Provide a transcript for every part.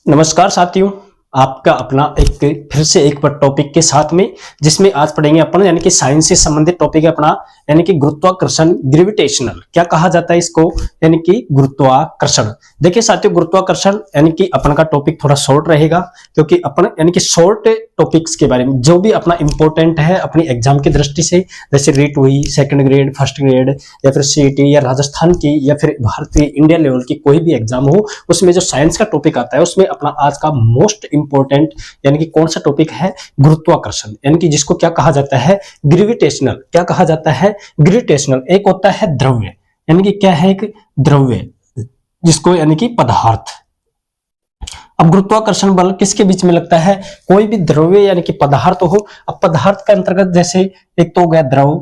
नमस्कार साथियों, आपका अपना एक फिर से एक बार टॉपिक के साथ में जिसमें आज पढ़ेंगे अपन यानी कि साइंस से संबंधित टॉपिक है अपना यानी कि गुरुत्वाकर्षण। ग्रेविटेशनल क्या कहा जाता है इसको, यानी कि गुरुत्वाकर्षण। देखिए साथियों, गुरुत्वाकर्षण यानी कि अपन का टॉपिक थोड़ा शॉर्ट रहेगा क्योंकि अपन यानी कि शॉर्ट टॉपिक्स के बारे में जो भी अपना इंपॉर्टेंट है अपनी एग्जाम की दृष्टि से, जैसे रीट हुई, सेकंड ग्रेड, फर्स्ट ग्रेड या फिर सीईटी या राजस्थान की या फिर भारतीय इंडिया लेवल की कोई भी एग्जाम हो, उसमें जो साइंस का टॉपिक आता है उसमें अपना आज का मोस्ट इंपॉर्टेंट यानी कि कौन सा टॉपिक है, गुरुत्वाकर्षण। यानी कि जिसको क्या कहा जाता है, ग्रेविटेशनल। क्या कहा जाता है, ग्रेविटेशनल। एक होता है द्रव्य, यानी कि क्या है, एक द्रव्य जिसको यानी कि पदार्थ। अब गुरुत्वाकर्षण बल किसके बीच में लगता है, कोई भी द्रव्य यानी कि पदार्थ हो। अब पदार्थ के अंतर्गत जैसे एक तो हो गया द्रव,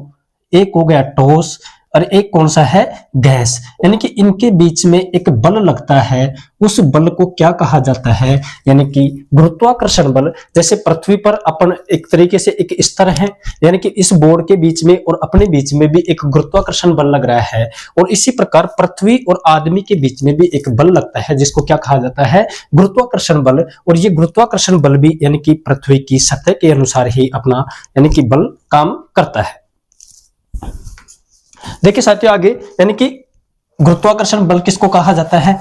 एक हो गया ठोस और एक कौन सा है, गैस। यानी कि इनके बीच में एक बल लगता है, उस बल को क्या कहा जाता है, यानी कि गुरुत्वाकर्षण बल। जैसे पृथ्वी पर अपन एक तरीके से एक स्तर है, यानी कि इस बोर्ड के बीच में और अपने बीच में भी एक गुरुत्वाकर्षण बल लग रहा है, और इसी प्रकार पृथ्वी और आदमी के बीच में भी एक बल लगता है जिसको क्या कहा जाता है, गुरुत्वाकर्षण बल। और ये गुरुत्वाकर्षण बल भी यानी कि पृथ्वी की सतह के अनुसार ही अपना यानी कि बल काम करता है। देखिए साथियों आगे, यानी कि गुरुत्वाकर्षण बल किसको कहा जाता है।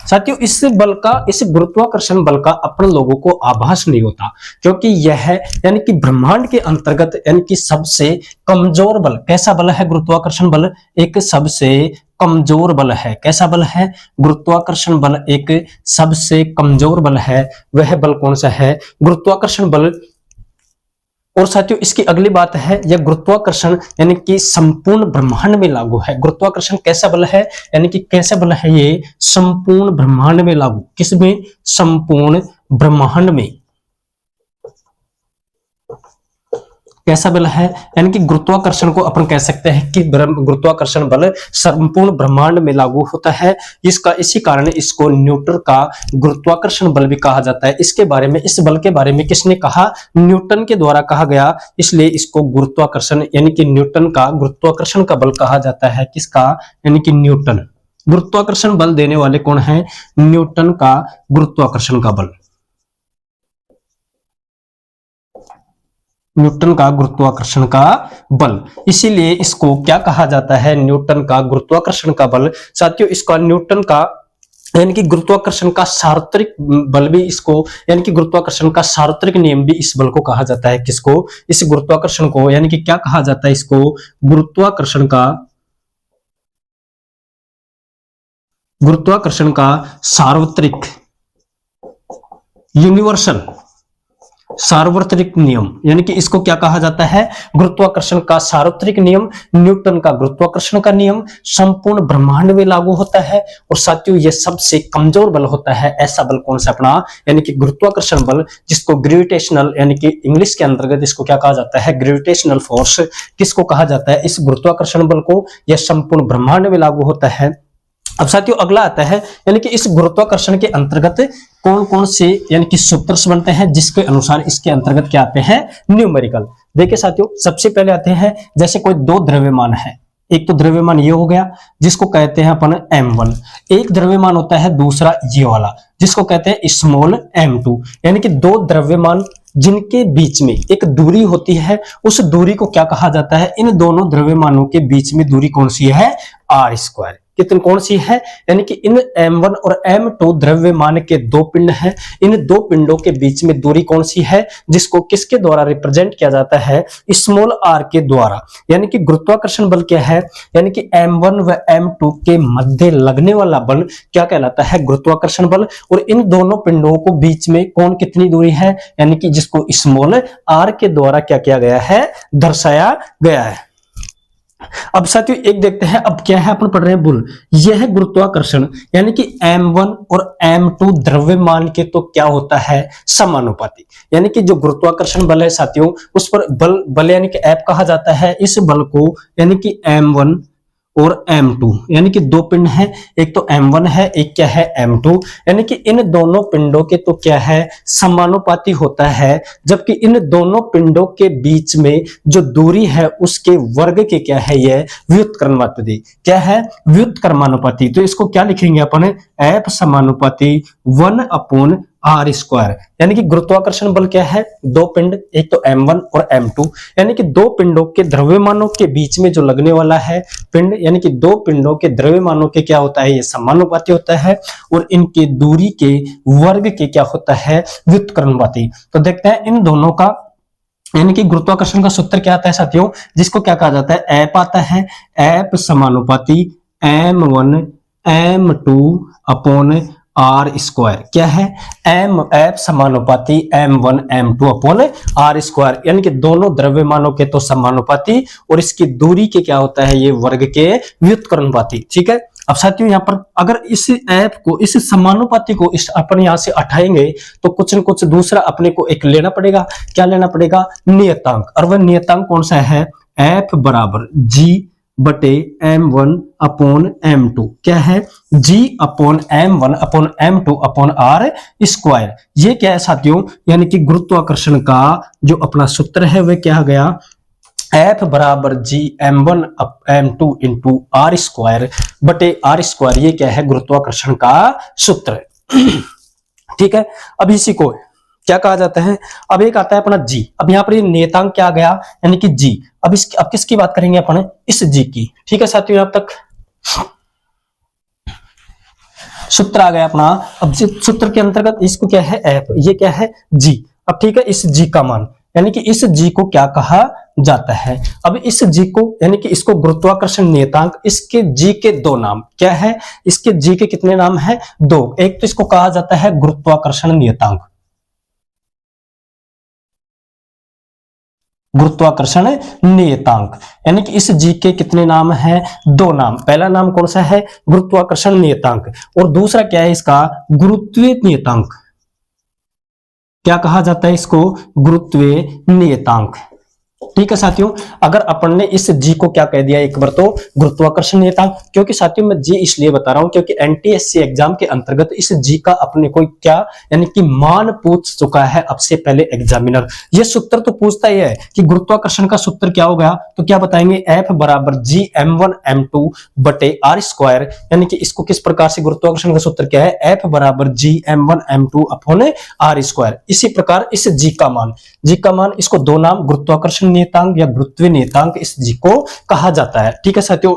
साथियों इस बल का, इस गुरुत्वाकर्षण बल का अपन लोगों को आभास नहीं होता क्योंकि यह यानी कि ब्रह्मांड के अंतर्गत यानी कि सबसे कमजोर बल। कैसा बल है गुरुत्वाकर्षण बल, एक सबसे कमजोर बल है। कैसा बल है, गुरुत्वाकर्षण बल एक सबसे कमजोर बल है। वह बल कौन सा है, गुरुत्वाकर्षण बल। और साथियों इसकी अगली बात है, यह गुरुत्वाकर्षण यानी कि संपूर्ण ब्रह्मांड में लागू है। गुरुत्वाकर्षण कैसा बल है, यानी कि कैसा बल है, ये संपूर्ण ब्रह्मांड में लागू। किसमें, संपूर्ण ब्रह्मांड में कैसा बल है, यानी कि गुरुत्वाकर्षण को अपन कह सकते हैं कि गुरुत्वाकर्षण बल संपूर्ण ब्रह्मांड में लागू होता है। इसका इसी कारण इसको न्यूटन का गुरुत्वाकर्षण बल भी कहा जाता है। इसके बारे में, इस बल के बारे में किसने कहा, न्यूटन के द्वारा कहा गया, इसलिए इसको गुरुत्वाकर्षण यानी कि न्यूटन का गुरुत्वाकर्षण का बल कहा जाता है। किसका, यानी कि न्यूटन। गुरुत्वाकर्षण बल देने वाले कौन है, न्यूटन का गुरुत्वाकर्षण का बल। न्यूटन का गुरुत्वाकर्षण का बल, इसीलिए इसको क्या कहा जाता है, न्यूटन का गुरुत्वाकर्षण का बल। साथियों इसका न्यूटन का यानी कि गुरुत्वाकर्षण का सार्वत्रिक बल भी इसको, यानी कि गुरुत्वाकर्षण का सार्वत्रिक नियम भी इस बल को कहा जाता है। किसको, इस गुरुत्वाकर्षण को, यानी कि क्या कहा जाता है इसको, गुरुत्वाकर्षण का सार्वत्रिक, यूनिवर्सल सार्वत्रिक नियम। यानी कि इसको क्या कहा जाता है, गुरुत्वाकर्षण का सार्वत्रिक नियम। न्यूटन का गुरुत्वाकर्षण का नियम संपूर्ण ब्रह्मांड में लागू होता है। और साथियों यह सबसे कमजोर बल होता है। ऐसा बल कौन सा अपना, यानी कि गुरुत्वाकर्षण बल, जिसको ग्रेविटेशनल यानी कि इंग्लिश के अंतर्गत इसको क्या कहा जाता है, ग्रेविटेशनल फोर्स किसको कहा जाता है, इस गुरुत्वाकर्षण बल को। यह संपूर्ण ब्रह्मांड में लागू होता है। अब साथियों अगला आता है, यानी कि इस गुरुत्वाकर्षण के अंतर्गत कौन कौन से यानी कि सूत्र बनते हैं जिसके अनुसार इसके अंतर्गत क्या आते हैं, न्यूमेरिकल। देखिए साथियों सबसे पहले आते हैं, जैसे कोई दो द्रव्यमान है, एक तो द्रव्यमान ये हो गया जिसको कहते हैं अपन m1, एक द्रव्यमान होता है दूसरा ये वाला जिसको कहते हैं स्मॉल m2। यानी कि दो द्रव्यमान जिनके बीच में एक दूरी होती है, उस दूरी को क्या कहा जाता है, इन दोनों द्रव्यमानों के बीच में दूरी कौन सी है, r²। कितनी कौन सी है, यानी कि इन m1 और m2 द्रव्यमान के दो पिंड हैं, इन दो पिंडों के बीच में दूरी कौन सी है, जिसको किसके द्वारा रिप्रेजेंट किया जाता है, स्मॉल r के द्वारा। यानी कि गुरुत्वाकर्षण बल क्या है, यानी कि m1 व m2 के मध्य लगने वाला बल क्या कहलाता है, गुरुत्वाकर्षण बल। और इन दोनों पिंडों को बीच में कौन कितनी दूरी है, यानी कि जिसको स्मॉल r के द्वारा क्या किया गया है, दर्शाया गया है। अब साथियों एक देखते हैं, अब क्या है अपन पढ़ रहे हैं बुल, यह है गुरुत्वाकर्षण, यानी कि m1 और m2 द्रव्यमान के तो क्या होता है, समानुपाती। यानी कि जो गुरुत्वाकर्षण बल है साथियों, उस पर बल यानी कि F कहा जाता है। इस बल को यानी कि m1 और m2 यानी कि दो पिंड हैं, एक तो m1 है, एक क्या है m2, यानी कि इन दोनों पिंडों के तो क्या है, समानुपाती होता है। जबकि इन दोनों पिंडों के बीच में जो दूरी है उसके वर्ग के क्या है, यह व्युत्क्रमानुपाती। क्या है, व्युत्क्रमानुपाती। तो इसको क्या लिखेंगे अपन, f समानुपाती 1/r²। R square. यानी कि गुरुत्वाकर्षण बल क्या है, दो पिंड, एक तो m1 और m2, यानी कि दो पिंडों के द्रव्यमानों के बीच में जो लगने वाला है पिंड, यानी कि दो पिंडों के द्रव्यमानों के क्या होता है, ये समानुपाती होता है, और इनके दूरी के वर्ग के क्या होता है, व्युत्क्रमानुपाती। तो देखते हैं इन दोनों का, यानी कि गुरुत्वाकर्षण का सूत्र क्या आता है साथियों, जिसको क्या कहा जाता है, एप आता है, एप समानुपाती m1 m2 upon are square. क्या है, एम एप समानुपाती m1 m2 upon are square, यानी कि दोनों द्रव्यमानों के तो समानुपाती और इसकी दूरी के क्या होता है, ये वर्ग के व्युत्क्रमानुपाती। ठीक है। अब साथियों यहाँ पर अगर इस ऐप को, इस समानुपाती को इस अपन यहाँ से हटाएंगे तो कुछ न कुछ दूसरा अपने को एक लेना पड़ेगा। क्या लेना पड़ेगा, नियतांक। और वह नियतांक कौन सा है, एफ बराबर जी बटे m1 अपॉन m2। क्या है, g upon m1 upon m2 upon r square. ये क्या है साथियों, यानी कि गुरुत्वाकर्षण का जो अपना सूत्र है वह क्या गया, F बराबर G m1 m2 into r square बटे आर स्क्वायर। ये क्या है, गुरुत्वाकर्षण का सूत्र। ठीक है। अब इसी को क्या कहा जाता है, अब एक आता है अपना जी। अब यहाँ पर ये नियतांक क्या आ गया, यानी कि जी। अब किसकी बात करेंगे अपन, इस जी की। ठीक है साथियों, यहाँ तक सूत्र आ गया अपना। अब सूत्र के अंतर्गत इसको क्या है, एफ, ये क्या है, जी। अब ठीक है, इस जी का मान, यानी कि इस जी को क्या कहा जाता है। अब इस जी को, यानी कि इसको गुरुत्वाकर्षण नियतांक, इसके जी के दो नाम क्या है, इसके जी के कितने नाम है, दो। एक तो इसको कहा जाता है गुरुत्वाकर्षण नियतांक, गुरुत्वाकर्षण नियतांक, यानी कि इस जी के कितने नाम हैं, दो नाम। पहला नाम कौन सा है, गुरुत्वाकर्षण नियतांक, और दूसरा क्या है इसका, गुरुत्वीय नियतांक। क्या कहा जाता है इसको, गुरुत्वीय नियतांक। ठीक है साथियों, अगर अपन ने इस जी को क्या कह दिया एक बार, तो गुरुत्वाकर्षण नियतांक। क्योंकि साथियों मैं जी इसलिए बता रहा हूं क्योंकि एनटीएससी एग्जाम के अंतर्गत इस जी का अपने को क्या, यानी कि मान पूछ चुका है अब से पहले एग्जामिनर। ये सूत्र तो पूछता ही है कि गुरुत्वाकर्षण का सूत्र क्या होगा, तो क्या बताएंगे, एफ बराबर जी m1 m2 बटे आर स्क्वायर। यानी कि इसको किस प्रकार से, गुरुत्वाकर्षण का सूत्र क्या है, एफ बराबर G m1 m2 upon are square. इसी प्रकार इस जी का मान, जी का मान, इसको दो नाम, गुरुत्वाकर्षण नियतांक या गुरुत्वीय नियतांक इस जी को कहा जाता है। ठीक है साथियों।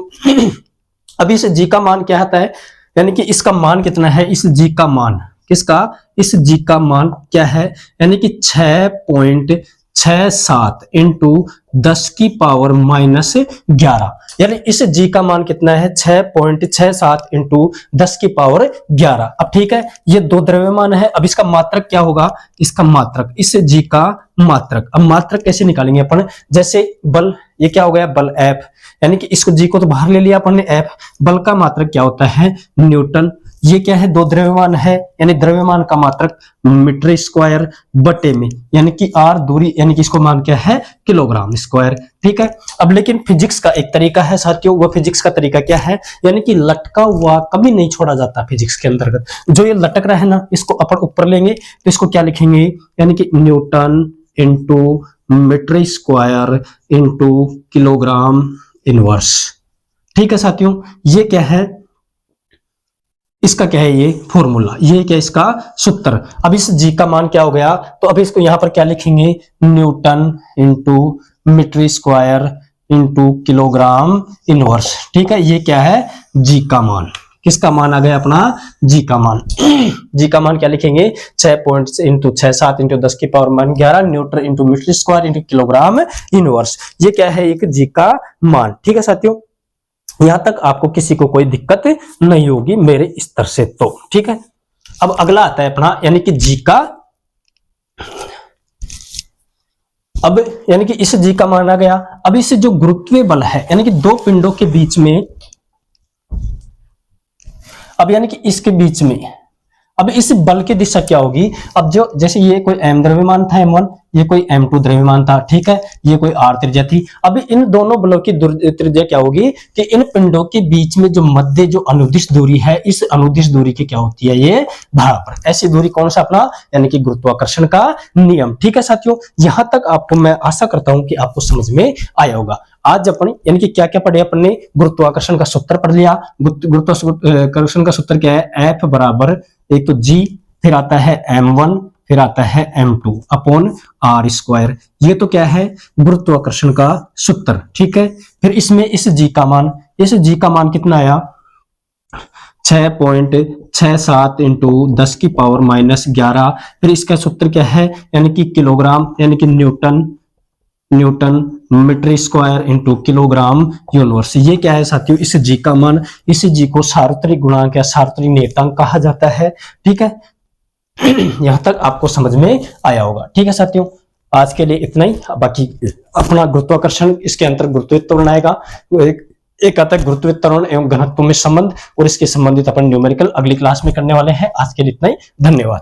अभी इस जी का मान क्या आता है, यानी कि इसका मान कितना है, इस जी का मान, किसका, इस जी का मान क्या है, यानी कि 6.67 इंटू 10 की पावर -11। यानी इस जी का मान कितना है, 6.67 इंटू 10 की पावर 11। अब ठीक है, ये दो द्रव्यमान है। अब इसका मात्रक क्या होगा, इसका मात्रक, इस जी का मात्रक। अब मात्रक कैसे निकालेंगे अपन, जैसे बल, ये क्या हो गया, बल F, यानी कि इसको जी को तो बाहर ले लिया अपन ने, F। बल का मात्रक क्या होता है, न्यूटन। ये क्या है, दो द्रव्यमान है, यानी द्रव्यमान का मात्रक मीटर स्क्वायर बटे में, यानी कि आर दूरी, यानी कि इसको मान क्या है, किलोग्राम स्क्वायर। ठीक है। अब लेकिन फिजिक्स का एक तरीका है साथियों, वो फिजिक्स का तरीका क्या है, यानी कि लटका हुआ कभी नहीं छोड़ा जाता फिजिक्स के अंतर्गत। जो ये लटक रहा है ना, इसको अपन ऊपर लेंगे तो इसको क्या लिखेंगे, यानी कि newton into metre square into kilogram inverse. ठीक है साथियों, ये क्या है, इसका क्या है, ये फॉर्मूला, ये क्या इसका सूत्र। अब इस जी का मान क्या हो गया, तो अब इसको यहां पर क्या लिखेंगे, newton into metre square into kilogram inverse. ठीक है, ये क्या है, जी का मान। किसका मान आ गया अपना, जी का मान। जी का मान क्या लिखेंगे, 6.67 इंटू 10 की power -11 newton into metre square into kilogram inverse. ये क्या है, एक जी का मान। ठीक है साथियों, यहां तक आपको किसी को कोई दिक्कत नहीं होगी मेरे स्तर से तो। ठीक है। अब अगला आता है अपना, यानी कि जी का, अब यानी कि इस जी का मान आ गया। अब इस जो गुरुत्वीय बल है, यानी कि दो पिंडों के बीच में, अब यानी कि इसके बीच में, अब इस बल की दिशा क्या होगी, अब जो जैसे ये कोई m द्रव्यमान था m1, ये कोई m2 द्रव्यमान था। ठीक है, ये कोई r त्रिज्या थी। अब इन दोनों बलों की त्रिज्या क्या होगी कि इन पिंडों के बीच में जो मध्य जो अनुदिश दूरी है, इस अनुदिश दूरी की क्या होती है, ये बराबर। ऐसी दूरी कौन सा अपना, यानी कि गुरुत्वाकर्षण का नियम। ठीक है साथियों, यहां तक आपको मैं आशा करता हूं कि आपको समझ में आया होगा। आज अपन यानी कि क्या क्या पढ़े अपन ने, गुरुत्वाकर्षण का सूत्र पढ़ लिया। गुरुत्वाकर्षण का सूत्र क्या है, F बराबर एक तो जी, फिर आता है m1, फिर आता है m2 अपॉन r स्क्वायर। ये तो क्या है, गुरुत्वाकर्षण का सूत्र, ठीक है। फिर इसमें इस g का मान, इस g का मान कितना आया, 6.67 इंटू 10 की पावर -11। फिर इसका सूत्र क्या है, यानी कि किलोग्राम, यानी कि newton metre square into kilogram inverse. ये क्या है साथियों, इस जी का मान, इस जी को सार्वत्रिक गुणांक या सार्वत्रिक नियतांक कहा जाता है, ठीक है। यहां तक आपको समझ में आया होगा, ठीक है साथियों। आज के लिए इतना ही, बाकी अपना गुरुत्वाकर्षण, इसके अंतर्गत गुरुत्व आएगा, एक आता है गुरुत्वीय त्वरण एवं घनत्व में संबंध, और इसके संबंधित अपन न्यूमेरिकल अगली क्लास में करने वाले हैं। आज के लिए इतना ही, धन्यवाद।